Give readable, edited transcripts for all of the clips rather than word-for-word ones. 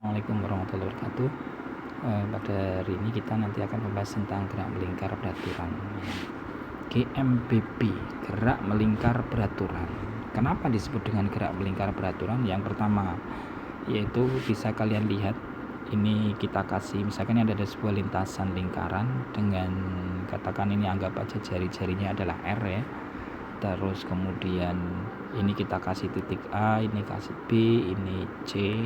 Assalamualaikum warahmatullahi wabarakatuh. Pada hari ini kita nanti akan membahas tentang gerak melingkar beraturan. GMBB, gerak melingkar beraturan. Kenapa disebut dengan gerak melingkar beraturan? Yang pertama yaitu bisa kalian lihat, ini kita kasih misalkan ada sebuah lintasan lingkaran dengan katakan ini anggap aja jari-jarinya adalah R ya. Terus kemudian ini kita kasih titik A, ini kasih B, ini C,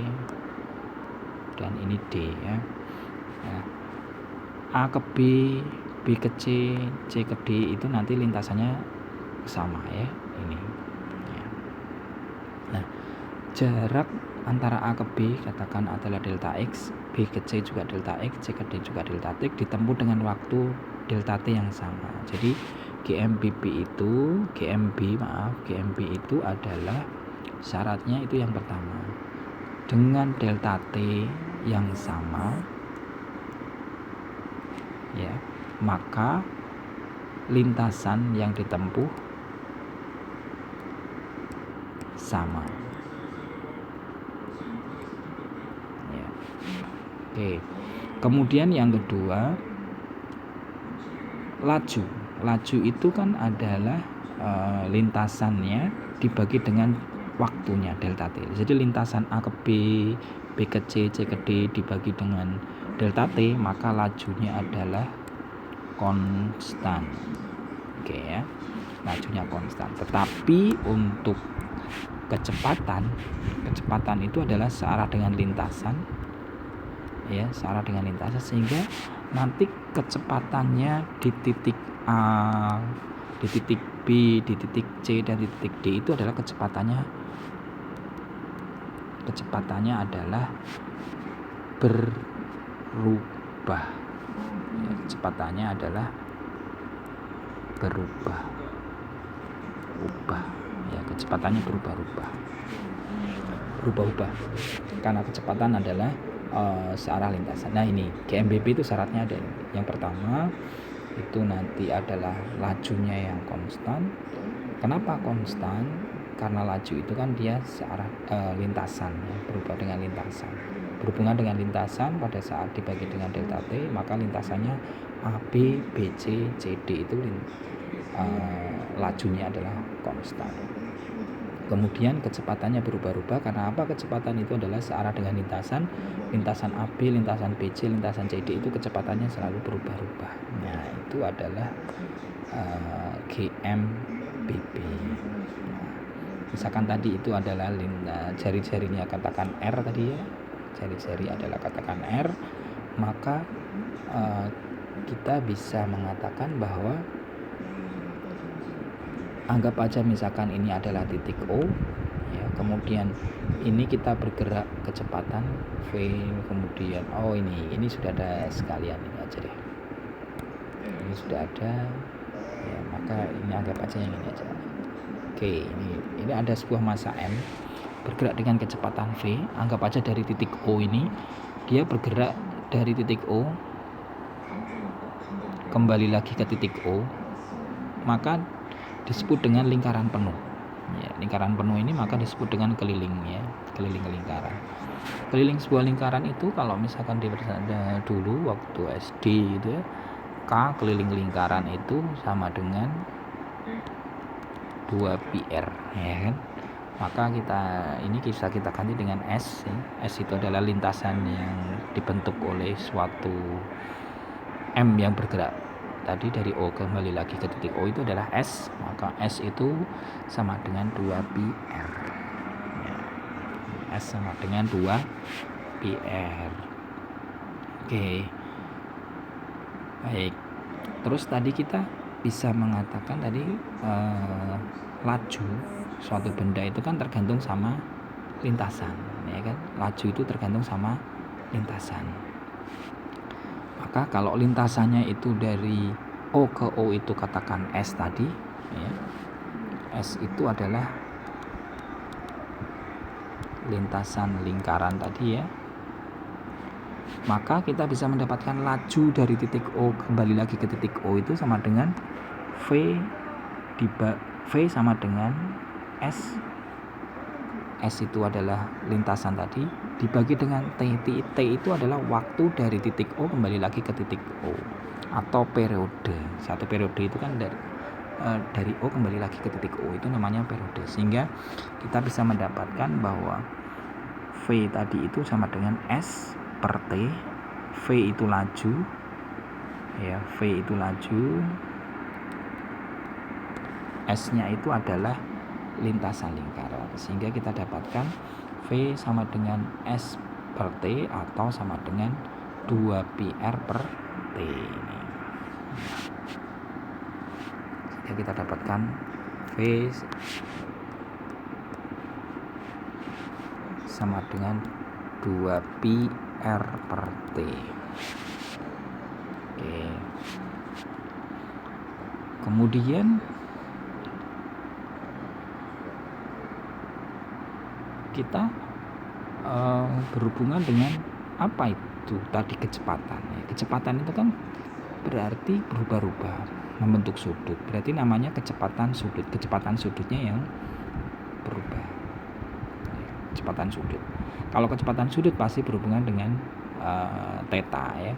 dan ini D ya. Nah, A ke B, B ke C, C ke D itu nanti lintasannya sama ya, ini ya. Nah, jarak antara A ke B katakan adalah delta X, B ke C juga delta X, C ke D juga delta T, ditempuh dengan waktu delta T yang sama. Jadi GMB itu adalah syaratnya itu yang pertama, dengan delta T yang sama ya, maka lintasan yang ditempuh sama ya. Oke. Kemudian yang kedua, laju itu kan adalah lintasannya dibagi dengan waktunya delta T. Jadi lintasan A ke B, B ke C, C ke D dibagi dengan delta T, maka lajunya adalah konstan. Oke ya, lajunya konstan. Tetapi untuk kecepatan itu adalah searah dengan lintasan ya, searah dengan lintasan, sehingga nanti kecepatannya di titik A, di titik B, di titik C, dan di titik D itu adalah kecepatannya adalah berubah ya, kecepatannya adalah berubah ya, kecepatannya berubah karena kecepatan adalah searah lintasan. Nah, ini GMBB itu syaratnya ada. Yang pertama itu nanti adalah lajunya yang konstan. Kenapa konstan? Karena laju itu kan dia searah lintasan ya, berhubungan dengan lintasan pada saat dibagi dengan delta T, maka lintasannya AB, BC, CD itu lajunya adalah konstan. Kemudian kecepatannya berubah-ubah karena apa? Kecepatan itu adalah searah dengan lintasan AB, lintasan BC, lintasan CD itu kecepatannya selalu berubah-ubah. Nah, itu adalah GMBB. Misalkan tadi itu adalah jari-jarinya katakan R tadi ya, jari-jari adalah katakan R, maka kita bisa mengatakan bahwa anggap aja misalkan ini adalah titik O ya, kemudian ini kita bergerak kecepatan V, kemudian ini sudah ada sekalian, ini aja deh, ini sudah ada ya, maka ini anggap aja yang ini aja. Oke, ini ada sebuah massa M bergerak dengan kecepatan V, anggap aja dari titik O ini dia bergerak dari titik O kembali lagi ke titik O, maka disebut dengan lingkaran penuh ya. Lingkaran penuh ini maka disebut dengan keliling ya, keliling lingkaran. Keliling sebuah lingkaran itu kalau misalkan dulu waktu SD gitu ya, K keliling lingkaran itu sama dengan 2πr ya kan. Maka bisa kita ganti dengan S ya. S itu adalah lintasan yang dibentuk oleh suatu M yang bergerak tadi dari O kembali lagi ke titik O, itu adalah S, maka S itu sama dengan 2πr ya. S sama dengan 2πr. Oke, baik. Terus tadi kita bisa mengatakan tadi laju suatu benda itu kan tergantung sama lintasan ya kan. Laju itu tergantung sama lintasan. Maka kalau lintasannya itu dari O ke O itu katakan S tadi ya, S itu adalah lintasan lingkaran tadi ya, maka kita bisa mendapatkan laju dari titik O kembali lagi ke titik O itu sama dengan V sama dengan S S itu adalah lintasan tadi, dibagi dengan T. T itu adalah waktu dari titik O kembali lagi ke titik O, atau periode. Satu periode itu kan dari O kembali lagi ke titik O, itu namanya periode. Sehingga kita bisa mendapatkan bahwa V tadi itu sama dengan S per T. V itu laju, ya, V itu laju, S-nya itu adalah lintasan lingkaran, sehingga kita dapatkan V sama dengan S per T atau sama dengan 2πr per T ini. Sehingga kita dapatkan V sama dengan 2πr per T. Oke. Kemudian kita berhubungan dengan apa itu tadi kecepatan. Kecepatan itu kan berarti berubah-ubah, membentuk sudut. Berarti namanya kecepatan sudut. Kecepatan sudutnya yang berubah. Kecepatan sudut. Kalau kecepatan sudut pasti berhubungan dengan theta, ya.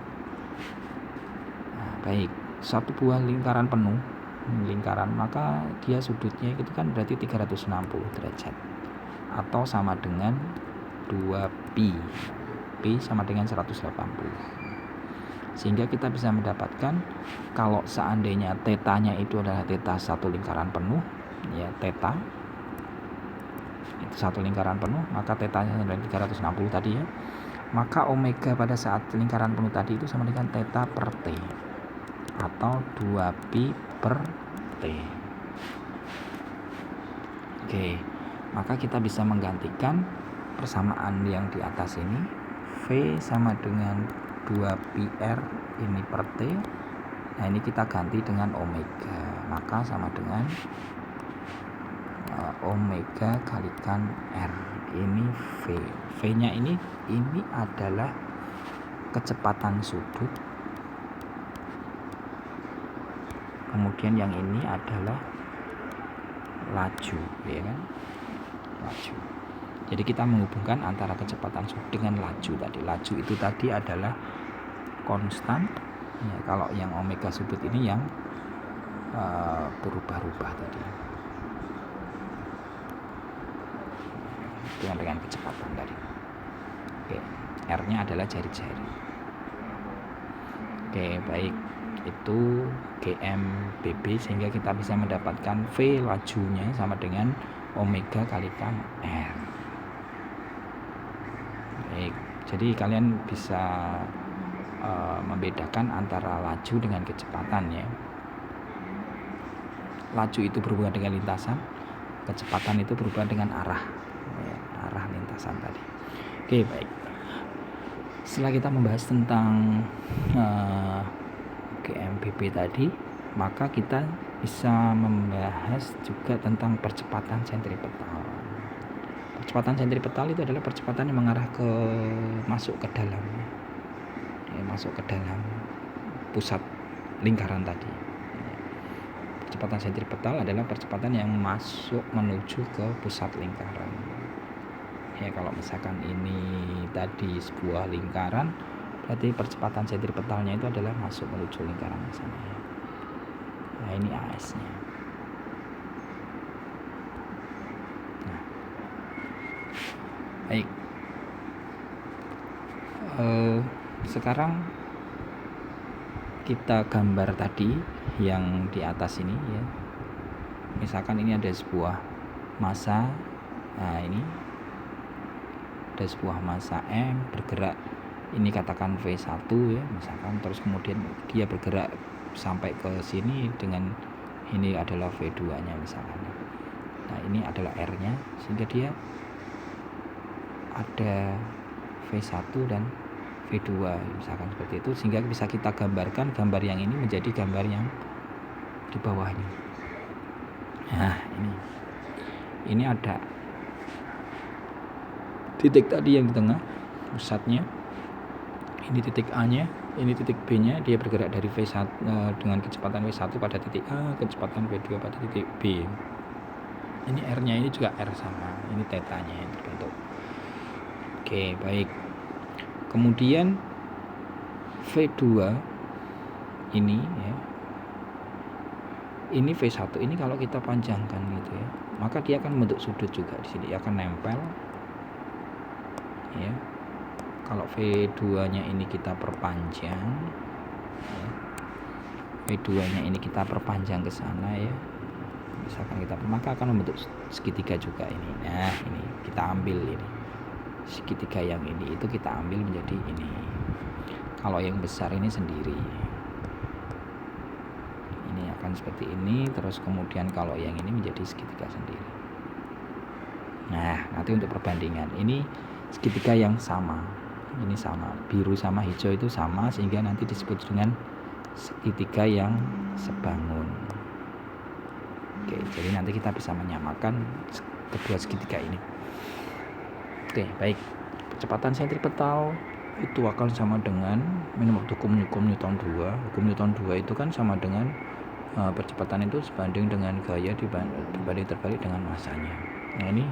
Nah, baik, satu buah lingkaran penuh, maka dia sudutnya itu kan berarti 360 derajat. Atau sama dengan 2π. P sama dengan 180. Sehingga kita bisa mendapatkan kalau seandainya tetanya itu adalah theta satu lingkaran penuh, ya, theta itu satu lingkaran penuh, maka tetanya adalah 360 tadi, ya. Maka omega pada saat lingkaran penuh tadi itu sama dengan theta per T atau 2π per T. Oke. Maka kita bisa menggantikan persamaan yang di atas ini, V sama dengan 2πr ini per T. Nah, ini kita ganti dengan omega, maka sama dengan omega kalikan R. Ini V. V-nya ini adalah kecepatan sudut. Kemudian yang ini adalah laju, ya kan? Laju. Jadi kita menghubungkan antara kecepatan sudut dengan laju tadi. Laju itu tadi adalah konstan, ya, kalau yang omega sudut ini yang berubah-ubah tadi dengan kecepatan tadi. Oke, R-nya adalah jari-jari. Oke, baik, itu GMBB, sehingga kita bisa mendapatkan V lajunya sama dengan omega kalikan R. Baik, jadi kalian bisa membedakan antara laju dengan kecepatan, ya. Laju itu berhubungan dengan lintasan, kecepatan itu berhubungan dengan arah, ya, arah lintasan tadi. Oke, baik. Setelah kita membahas tentang GMBB tadi, maka kita bisa membahas juga tentang percepatan sentripetal. Percepatan sentripetal itu adalah percepatan yang mengarah ke masuk ke dalam, ya, masuk ke dalam pusat lingkaran tadi. Percepatan sentripetal adalah percepatan yang masuk menuju ke pusat lingkaran. Ya, kalau misalkan ini tadi sebuah lingkaran, berarti percepatan sentripetalnya itu adalah masuk menuju lingkaran sana, ya. Nah, ini AS-nya. Nah, baik. Sekarang kita gambar tadi yang di atas ini, ya. Misalkan ini ada sebuah massa. Nah, ini ada sebuah massa M bergerak, ini katakan V1, ya, misalkan, terus kemudian dia bergerak sampai ke sini dengan ini adalah V2-nya misalkan. Nah, ini adalah R-nya, sehingga dia ada V1 dan V2 misalkan seperti itu, sehingga bisa kita gambarkan gambar yang ini menjadi gambar yang di bawahnya. Nah, ini ada titik tadi yang di tengah pusatnya, ini titik A-nya, ini titik B-nya, dia bergerak dari V1 dengan kecepatan V1 pada titik A, kecepatan V2 pada titik B. Ini R-nya ini juga R sama, ini tetanya yang terbentuk. Oke, baik. Kemudian V2 ini ya. Ini V1 ini kalau kita panjangkan gitu ya, maka dia akan membentuk sudut juga di sini, akan nempel ya. Kalau V2-nya ini kita perpanjang ya. V2-nya ini kita perpanjang ke sana ya. Misalkan kita, maka akan membentuk segitiga juga ini. Nah, ini kita ambil ini. Segitiga yang ini itu kita ambil menjadi ini. Kalau yang besar ini sendiri. Ini akan seperti ini, terus kemudian kalau yang ini menjadi segitiga sendiri. Nah, nanti untuk perbandingan ini segitiga yang sama. Ini sama, biru sama hijau itu sama, sehingga nanti disebut dengan segitiga yang sebangun. Oke, jadi nanti kita bisa menyamakan kedua segitiga ini. Oke, baik. Percepatan sentripetal itu akan sama dengan menurut hukum Newton 2. Hukum Newton 2 itu kan sama dengan percepatan itu sebanding dengan gaya dibanding terbalik dengan masanya. Nah, ini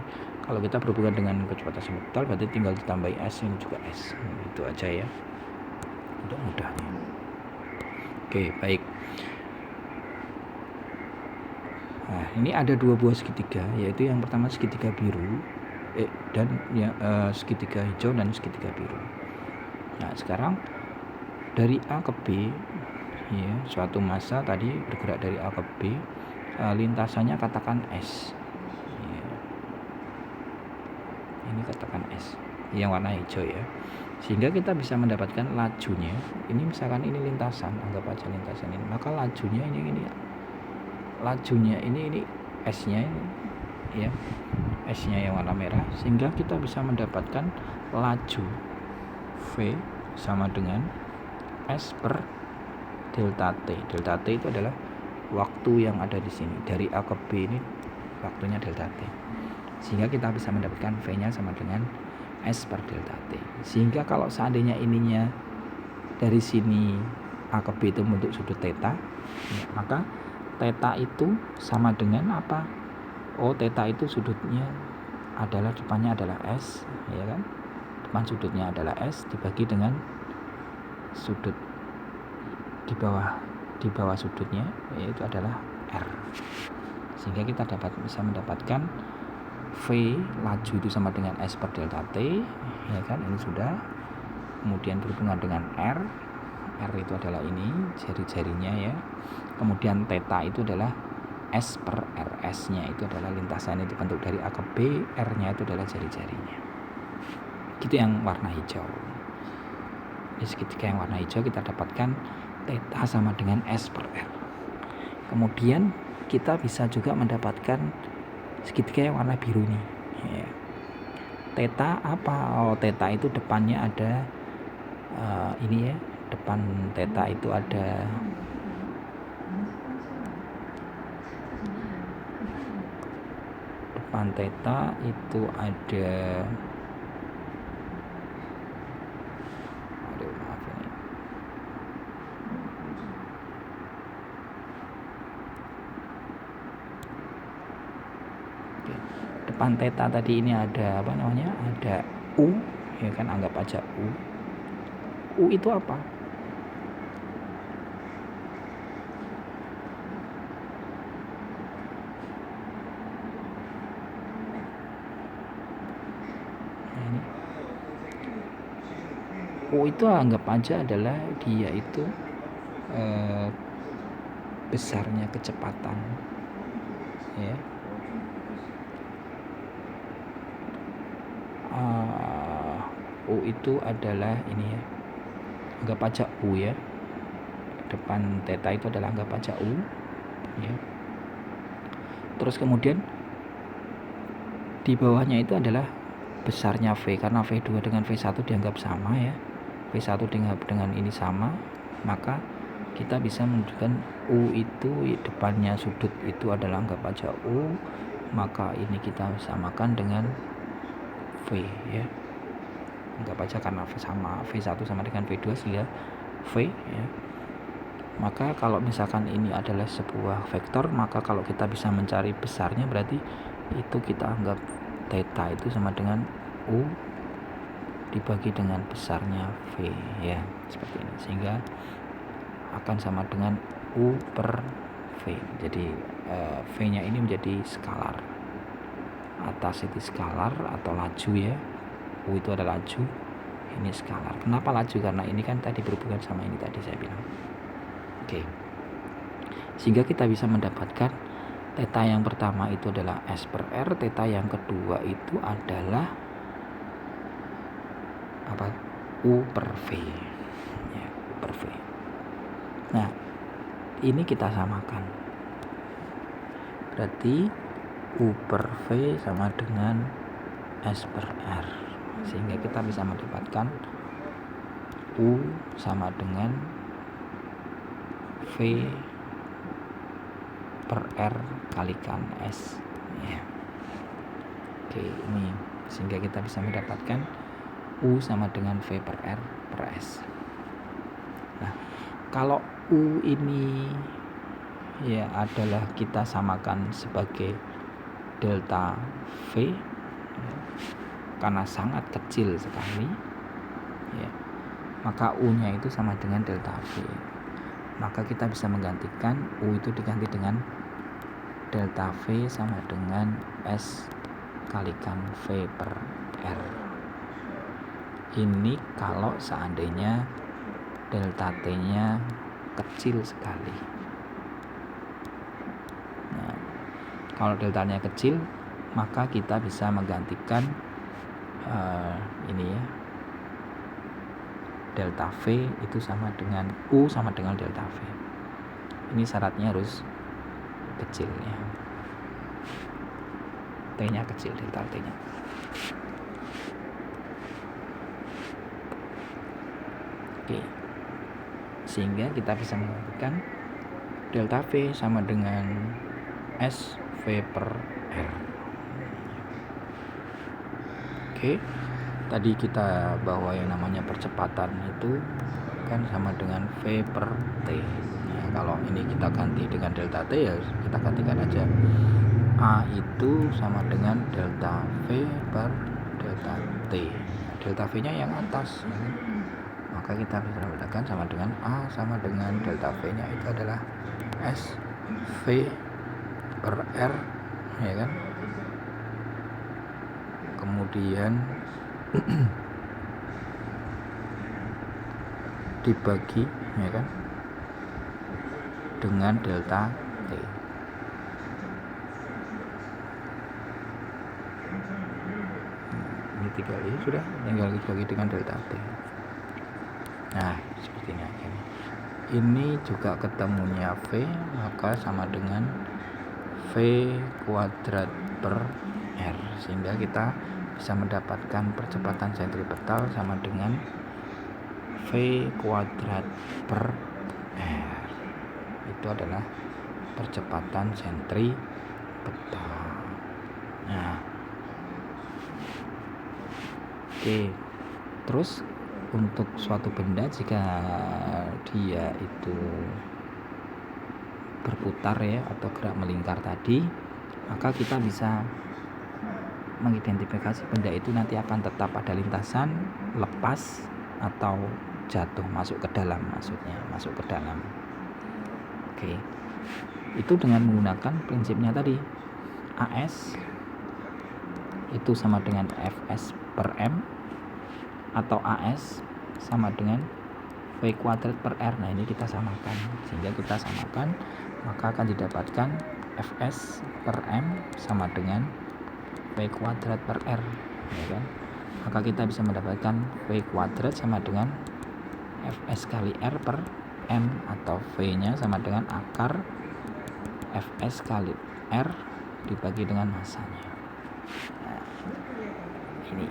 kalau kita berhubungan dengan kecepatan sentripetal berarti tinggal ditambah S, ini juga S. Itu aja ya, untuk mudahnya. Oke, baik. Nah, ini ada dua buah segitiga, yaitu yang pertama segitiga biru dan ya, segitiga hijau dan segitiga biru. Nah, sekarang dari A ke B ya, suatu massa tadi bergerak dari A ke B, lintasannya katakan S ya. Ini katakan S yang warna hijau ya, sehingga kita bisa mendapatkan lajunya. Ini misalkan ini lintasan, anggap aja lintasan ini, maka lajunya ini lajunya ini S-nya ini ya, S-nya yang warna merah, sehingga kita bisa mendapatkan laju V sama dengan S per delta T. Delta T itu adalah waktu yang ada di sini dari A ke B, ini waktunya delta T, sehingga kita bisa mendapatkan V-nya sama dengan S per delta T. Sehingga kalau seandainya ininya dari sini A ke B itu membentuk sudut theta ya, maka theta itu sama dengan apa? Oh, theta itu sudutnya adalah, depannya adalah S ya kan, depan sudutnya adalah S dibagi dengan sudut di bawah sudutnya, yaitu adalah R, sehingga kita bisa mendapatkan V laju itu sama dengan S per delta T ya kan, ini sudah. Kemudian berhubungan dengan R itu adalah ini jari-jarinya ya. Kemudian theta itu adalah S per R, S-nya itu adalah lintasan itu bentuk dari A ke B, R-nya itu adalah jari-jarinya. Gitu yang warna hijau. Di segitiga yang warna hijau kita dapatkan theta sama dengan S per R. Kemudian kita bisa juga mendapatkan segitiga yang warna biru ini ya. Theta apa? Oh, theta itu depannya ada ini ya, depan theta itu ada theta itu ada, maaf ini, depan theta tadi ini ada apa namanya, ada U ya kan, anggap aja U itu apa? U itu anggap aja adalah dia itu besarnya kecepatan ya. U itu adalah ini ya, anggap aja U ya, depan theta itu adalah anggap aja U ya. Terus kemudian di bawahnya itu adalah besarnya V, karena V2 dengan V1 dianggap sama ya, V1 dengan ini sama, maka kita bisa menunjukkan U itu depannya sudut itu adalah anggap aja U, maka ini kita samakan dengan V ya, anggap aja karena V1 sama dengan V2 sehingga V ya. Maka kalau misalkan ini adalah sebuah vektor, maka kalau kita bisa mencari besarnya berarti itu kita anggap theta itu sama dengan U dibagi dengan besarnya V ya, seperti ini, sehingga akan sama dengan U per V. Jadi V nya ini menjadi skalar, atas itu skalar atau laju ya, U itu adalah laju, ini skalar. Kenapa laju? Karena ini kan tadi berhubungan sama ini tadi saya bilang. Oke, sehingga kita bisa mendapatkan theta yang pertama itu adalah S per R, theta yang kedua itu adalah apa? U per V ya, U per V. Nah, ini kita samakan, berarti U per V sama dengan S per R, sehingga kita bisa mendapatkan U sama dengan V per R kalikan S ya. Oke, ini sehingga kita bisa mendapatkan U sama dengan V per R per S. Nah, kalau U ini ya adalah kita samakan sebagai delta V ya, karena sangat kecil sekali ya, maka U nya itu sama dengan delta V. Maka kita bisa menggantikan U itu diganti dengan delta V sama dengan S kalikan V per R. Ini kalau seandainya delta T nya kecil sekali. Nah, kalau deltanya kecil, maka kita bisa menggantikan ini ya, delta V itu sama dengan U sama dengan delta V. Ini syaratnya harus kecil ya, T nya kecil, delta T nya. Oke, sehingga kita bisa menggantikan delta V sama dengan S V per R. Oke, tadi kita bahwa yang namanya percepatan itu kan sama dengan V per T. Nah, kalau ini kita ganti dengan delta T ya kita gantikan aja A itu sama dengan delta V per delta T. Delta V nya yang atas ya. Maka kita bisa menggunakan sama dengan A sama dengan delta V nya itu adalah S V per R ya kan. Kemudian dibagi ya kan dengan delta T. Ini 3 kali sudah, tinggal dibagi dengan delta T. Nah, seperti ini. Ini juga ketemunya V, maka sama dengan V kuadrat per R, sehingga kita bisa mendapatkan percepatan sentripetal sama dengan V kuadrat per R. Itu adalah percepatan sentripetal. Nah, oke. Terus untuk suatu benda jika dia itu berputar ya atau gerak melingkar tadi, maka kita bisa mengidentifikasi benda itu nanti akan tetap pada lintasan, lepas, atau jatuh, masuk ke dalam, maksudnya masuk ke dalam. Oke, itu dengan menggunakan prinsipnya tadi, AS itu sama dengan Fs per M, atau AS sama dengan V kuadrat per R. Nah, ini kita samakan, sehingga kita samakan maka akan didapatkan Fs per M sama dengan V kuadrat per R ya kan. Maka kita bisa mendapatkan V kuadrat sama dengan Fs kali R per M, atau V nya sama dengan akar Fs kali R dibagi dengan masanya. Nah, ini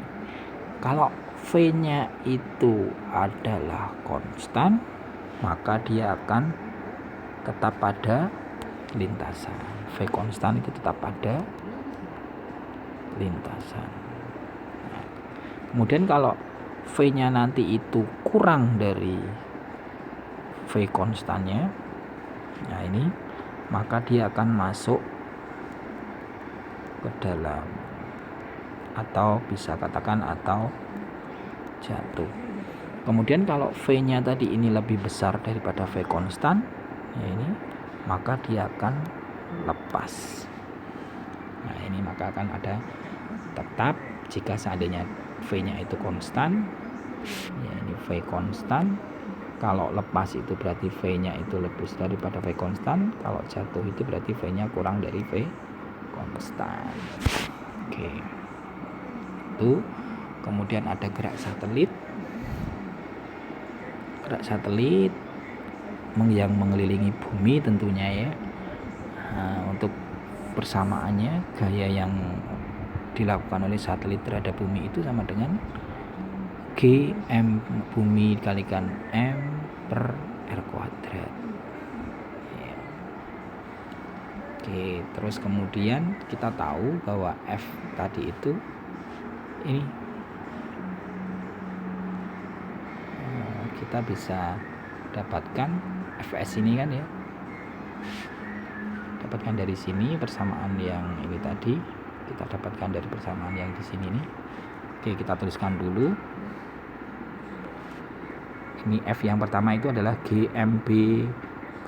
kalau V nya itu adalah konstan, maka dia akan tetap pada lintasan. V konstan itu tetap pada lintasan. Nah, kemudian kalau V nya nanti itu kurang dari V konstannya, nah ini, maka dia akan masuk ke dalam, atau bisa katakan atau jatuh. Kemudian kalau V-nya tadi ini lebih besar daripada V konstan, ya ini, maka dia akan lepas. Nah ini maka akan ada tetap jika seandainya V-nya itu konstan, ya ini V konstan. Kalau lepas itu berarti V-nya itu lebih daripada V konstan. Kalau jatuh itu berarti V-nya kurang dari V konstan. Oke. Itu. Kemudian ada gerak satelit. Gerak satelit yang mengelilingi bumi tentunya ya. Nah, untuk persamaannya, gaya yang dilakukan oleh satelit terhadap bumi itu sama dengan G M bumi dikalikan M per R kuadrat. Ya. Oke, terus kemudian kita tahu bahwa F tadi itu ini kita bisa dapatkan Fs ini kan ya, dapatkan dari sini persamaan yang ini tadi, kita dapatkan dari persamaan yang di sini nih. Oke, kita tuliskan dulu. Ini F yang pertama itu adalah GMB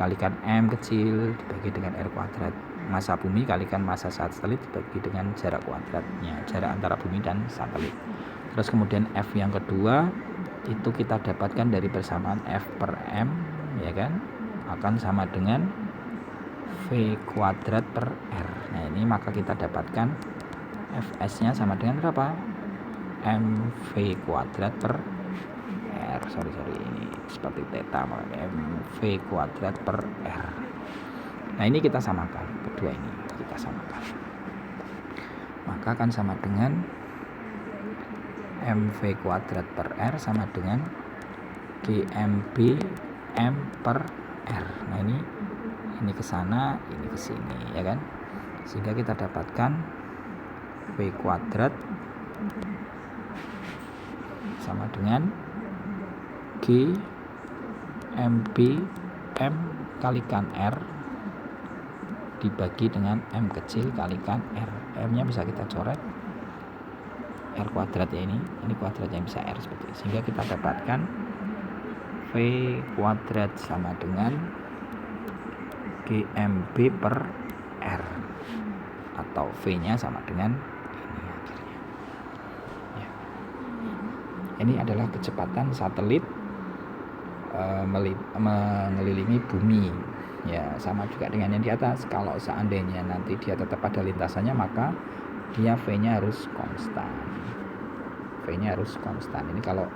kalikan M kecil dibagi dengan R kuadrat. Massa bumi kalikan massa satelit dibagi dengan jarak kuadratnya, jarak antara bumi dan satelit. Terus kemudian F yang kedua itu kita dapatkan dari persamaan F per M, ya kan, akan sama dengan V kuadrat per R. Nah ini maka kita dapatkan Fs nya sama dengan berapa? MV kuadrat per R. Sorry ini seperti theta, MV kuadrat per R. Nah ini kita samakan, kedua ini kita samakan, maka akan sama dengan MV kuadrat per R sama dengan GMB M per R. Nah ini ke sana, ini ke sini ya kan, sehingga kita dapatkan V kuadrat sama dengan GMB M kalikan R dibagi dengan M kecil kalikan R. M nya bisa kita coret R kuadrat ya, ini kuadratnya bisa R seperti ini, sehingga kita dapatkan V kuadrat sama dengan GMB per R, atau V nya sama dengan ini akhirnya ya. Ini adalah kecepatan satelit mengelilingi bumi ya, sama juga dengan yang di atas. Kalau seandainya nanti dia tetap ada lintasannya, maka dia V-nya harus konstan. V-nya harus konstan. Ini kalau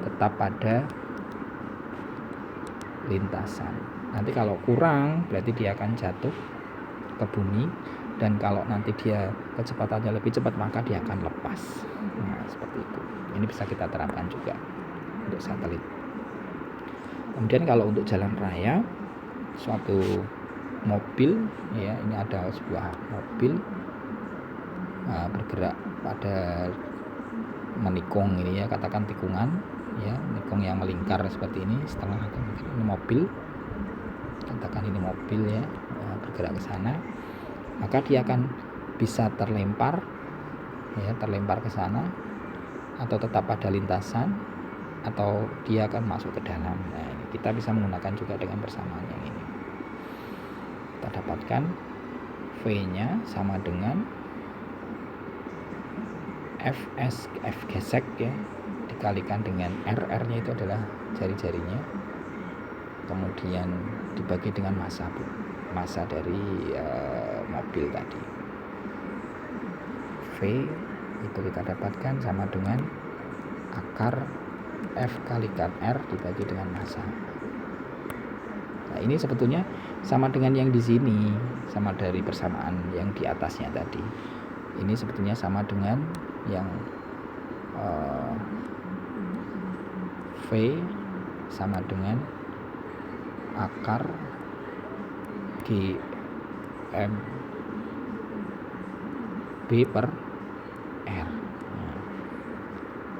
tetap pada lintasan. Nanti kalau kurang berarti dia akan jatuh ke bumi, dan kalau nanti dia kecepatannya lebih cepat maka dia akan lepas. Nah, seperti itu. Ini bisa kita terapkan juga untuk satelit. Kemudian kalau untuk jalan raya, suatu mobil ya, ini ada sebuah mobil bergerak pada menikung ini ya, katakan tikungan ya, nikung yang melingkar seperti ini. Setelah ini mobil, katakan ini mobil ya, bergerak ke sana, maka dia akan bisa terlempar ya, terlempar ke sana, atau tetap pada lintasan, atau dia akan masuk ke dalam. Nah ini kita bisa menggunakan juga dengan persamaan yang ini. Kita dapatkan V nya sama dengan Fs, F gesek ya, dikalikan dengan R nya itu adalah jari-jarinya, kemudian dibagi dengan massa dari mobil tadi. V itu kita dapatkan sama dengan akar F kalikan R dibagi dengan massa. Nah ini sebetulnya sama dengan yang di sini, sama dari persamaan yang di atasnya tadi. Ini sebetulnya sama dengan yang V sama dengan akar GM B per R. Nah,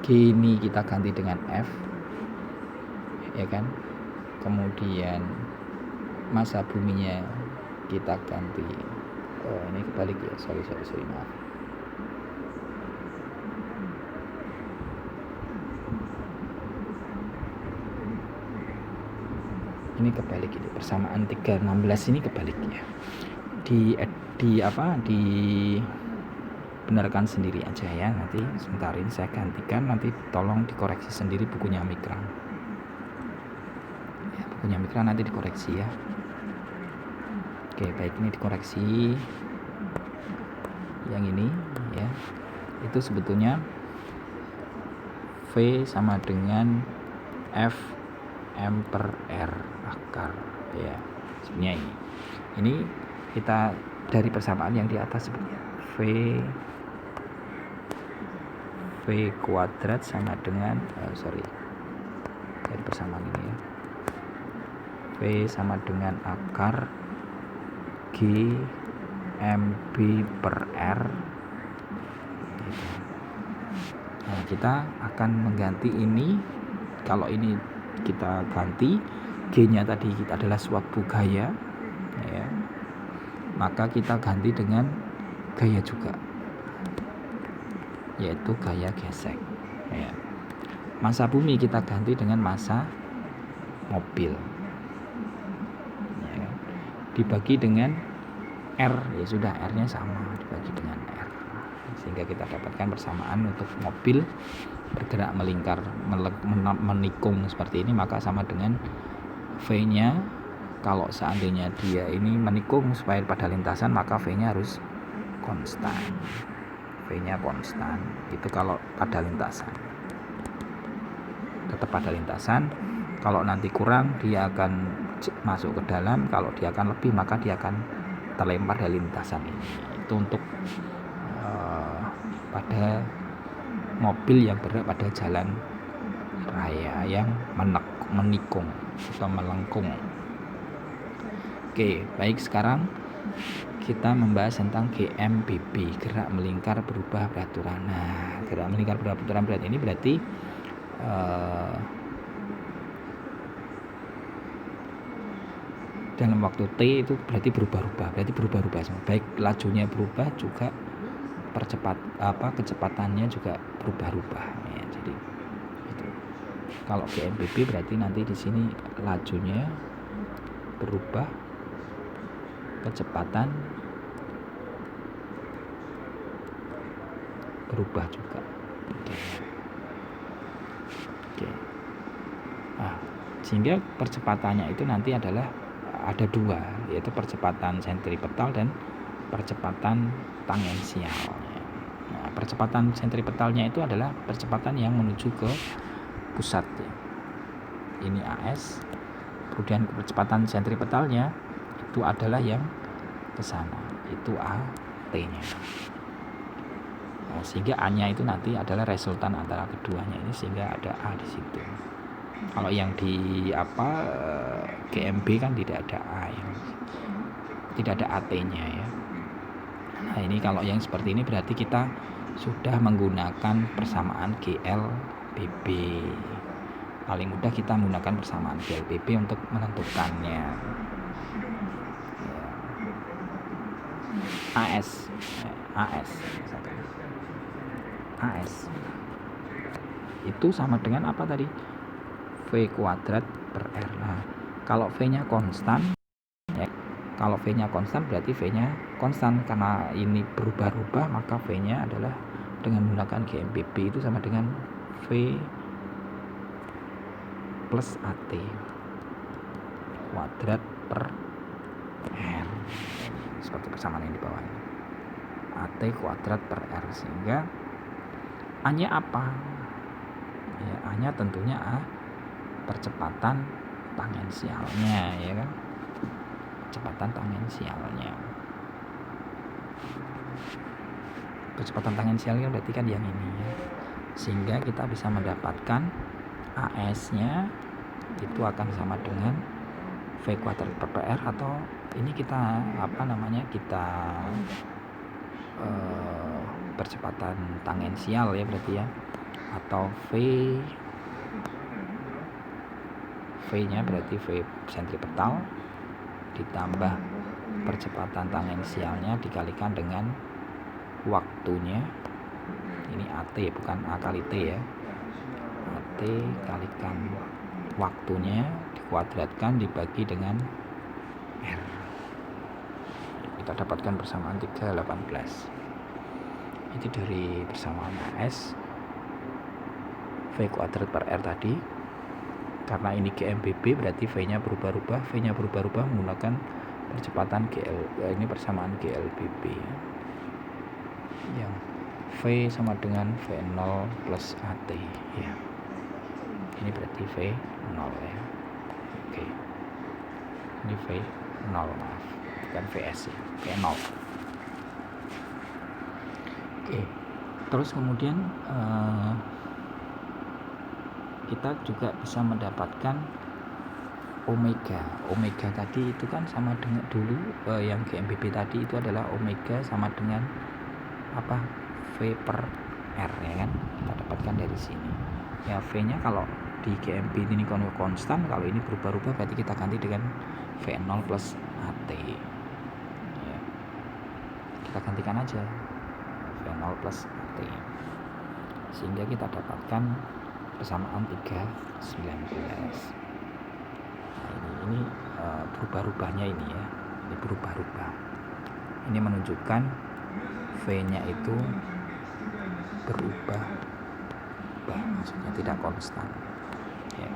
G ini kita ganti dengan F ya kan, kemudian massa buminya kita ganti Oh, ini kebalik ya, sorry maaf. Ini kebalik, ini persamaan 316 ini kebalik ya. Di benarkan sendiri aja ya, nanti sebentar ini saya gantikan, nanti tolong dikoreksi sendiri bukunya Mikra ya, bukunya Mikra nanti dikoreksi ya. Oke, baik, ini dikoreksi yang ini ya, itu sebetulnya V sama dengan F M per R akar ya, sebenarnya ini kita dari persamaan yang di atas sebenarnya V kuadrat sama dengan dari persamaan ini ya, V sama dengan akar G MB per R gitu. Nah, kita akan mengganti ini, kalau ini kita ganti G nya tadi kita adalah suatu gaya ya, maka kita ganti dengan gaya juga, yaitu gaya gesek ya. Massa bumi kita ganti dengan massa mobil ya. Dibagi dengan R ya sudah, R nya sama, dibagi dengan R, sehingga kita dapatkan persamaan untuk mobil bergerak melingkar menikung seperti ini, maka sama dengan V nya kalau seandainya dia ini menikung supaya pada lintasan, maka V nya harus konstan, V nya konstan itu kalau pada lintasan, tetap pada lintasan. Kalau nanti kurang dia akan masuk ke dalam, kalau dia akan lebih maka dia akan terlempar dari lintasan ini. Itu untuk pada mobil yang berada pada jalan raya yang menikung atau melengkung. Oke, baik, sekarang kita membahas tentang GMBB, gerak melingkar berubah beraturan. Nah, gerak melingkar berubah beraturan berarti ini berarti dalam waktu T itu berarti berubah-ubah semua. Baik lajunya berubah, juga kecepatannya juga berubah-ubah ya. Jadi itu. Kalau GMBB berarti nanti di sini lajunya berubah, kecepatan berubah juga. Oke. Nah, sehingga percepatannya itu nanti adalah ada dua, yaitu percepatan sentripetal dan percepatan tangensial. Nah, percepatan sentripetalnya itu adalah percepatan yang menuju ke pusat ya. Ini AS, kemudian percepatan sentripetalnya itu adalah yang ke sana, itu AT-nya. Nah, sehingga A-nya itu nanti adalah resultan antara keduanya ini, sehingga ada A di situ. Kalau yang di GMB kan tidak ada A, tidak ada AT-nya ya. Nah, ini kalau yang seperti ini berarti kita sudah menggunakan persamaan GLBB. Paling mudah kita menggunakan persamaan GLBB untuk menentukannya. AS itu sama dengan apa tadi? V kuadrat per R. Nah, kalau V-nya konstan ya, kalau V-nya konstan berarti V-nya konstan, karena ini berubah-ubah maka V-nya adalah dengan menggunakan GMBB itu sama dengan V plus AT kuadrat per R. Seperti persamaan yang di bawah ini. AT kuadrat per R, sehingga A-nya apa? Ya, A-nya tentunya percepatan tangensialnya ya kan, percepatan tangensialnya. Percepatan tangensialnya berarti kan yang ini ya. Sehingga kita bisa mendapatkan AS-nya itu akan sama dengan V kuadrat per PR, atau ini kita kita percepatan tangensial ya berarti ya, atau V nya berarti V sentripetal ditambah percepatan tangensialnya dikalikan dengan waktunya. Ini AT bukan A kali T ya. AT kalikan waktunya dikuadratkan dibagi dengan R. Kita dapatkan persamaan 3/18. Itu dari persamaan AS V kuadrat per R tadi. Karena ini GMBB berarti V-nya berubah-ubah. V-nya berubah-ubah menggunakan percepatan ini persamaan GLBB. Yang V sama dengan V0 plus AT ya. Ini berarti V0 ya. Oke. Ini V0 maaf. Bukan VS ya. V0. Oke. Terus kemudian kita juga bisa mendapatkan omega. Omega tadi itu kan sama dengan dulu yang GMBB tadi itu adalah omega sama dengan apa? V per R ya kan. Kita dapatkan dari sini. Ya V-nya kalau di GMB ini konstan, kalau ini berubah-ubah berarti kita ganti dengan V0 plus AT. Ya. Kita gantikan aja V0 plus AT. Sehingga kita dapatkan persamaan 3/19. Nah, ini berubah-ubahnya ini ya. Ini berubah-ubah. Ini menunjukkan V-nya itu berubah, maksudnya tidak konstan. Ya.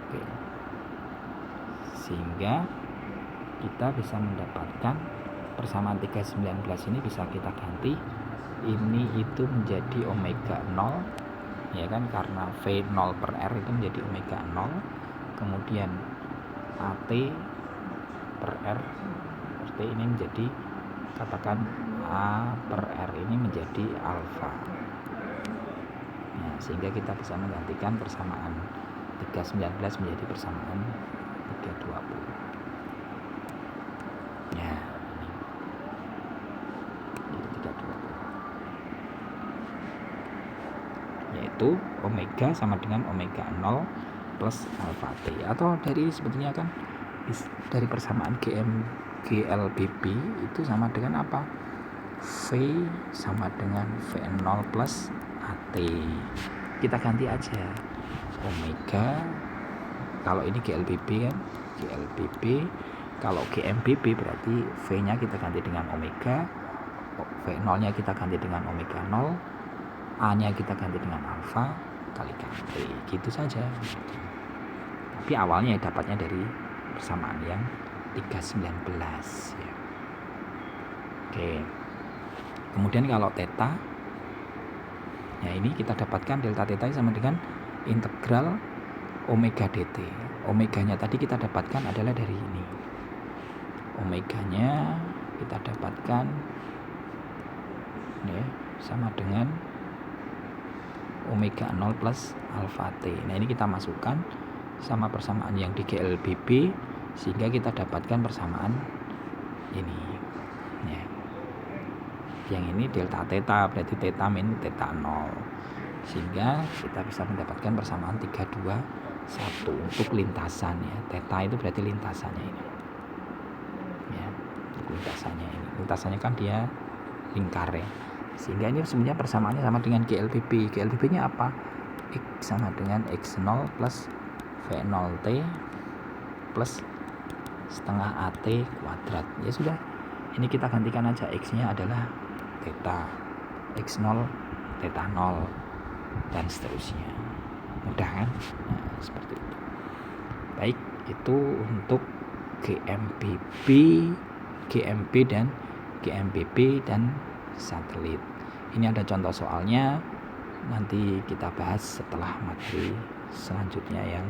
Oke. Sehingga kita bisa mendapatkan persamaan 3/19 ini bisa kita ganti ini itu menjadi omega 0 ya kan, karena V0 per R itu menjadi omega 0, kemudian AT per R seperti ini menjadi, katakan A per R ini menjadi alfa. Nah, sehingga kita bisa menggantikan persamaan 3/19 menjadi persamaan 3/20. Ya, ini 3/20. Yaitu omega sama dengan omega 0 plus alfa T. Atau dari sebetulnya kan dari persamaan GLBB itu sama dengan apa? V sama dengan V0 plus AT. Kita ganti aja omega, kalau ini GLBB kan, GLBB. Kalau GMBB berarti V-nya kita ganti dengan omega, V0-nya kita ganti dengan omega 0, A-nya kita ganti dengan alfa kalikan T. Gitu saja. Tapi awalnya dapatnya dari persamaan yang 3/19 ya. Oke. Kemudian kalau theta, ya ini kita dapatkan delta theta sama dengan integral omega dt. Omeganya tadi kita dapatkan adalah dari ini. Omeganya kita dapatkan ya sama dengan omega 0 plus alfa T. Nah ini kita masukkan sama persamaan yang di GLBB sehingga kita dapatkan persamaan ini ya. Yang ini delta theta berarti theta min theta 0, sehingga kita bisa mendapatkan persamaan 3/21 untuk lintasan ya. Theta itu berarti lintasannya ini ya, lintasannya ini. Lintasannya kan dia lingkar ya, sehingga ini sebenarnya persamaannya sama dengan GLBB. GLBB nya apa? X sama dengan X0 plus V0T plus setengah AT kuadrat. Ya sudah, ini kita gantikan aja, X nya adalah theta, X0 theta 0 dan seterusnya. Mudah kan? Nah, seperti itu. Baik, itu untuk GMBB dan satelit. Ini ada contoh soalnya, nanti kita bahas setelah materi selanjutnya yang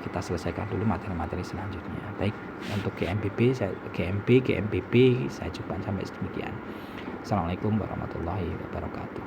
kita selesaikan dulu materi-materi selanjutnya. Baik, untuk GMBB saya cukupkan sampai sedemikian. Assalamualaikum warahmatullahi wabarakatuh.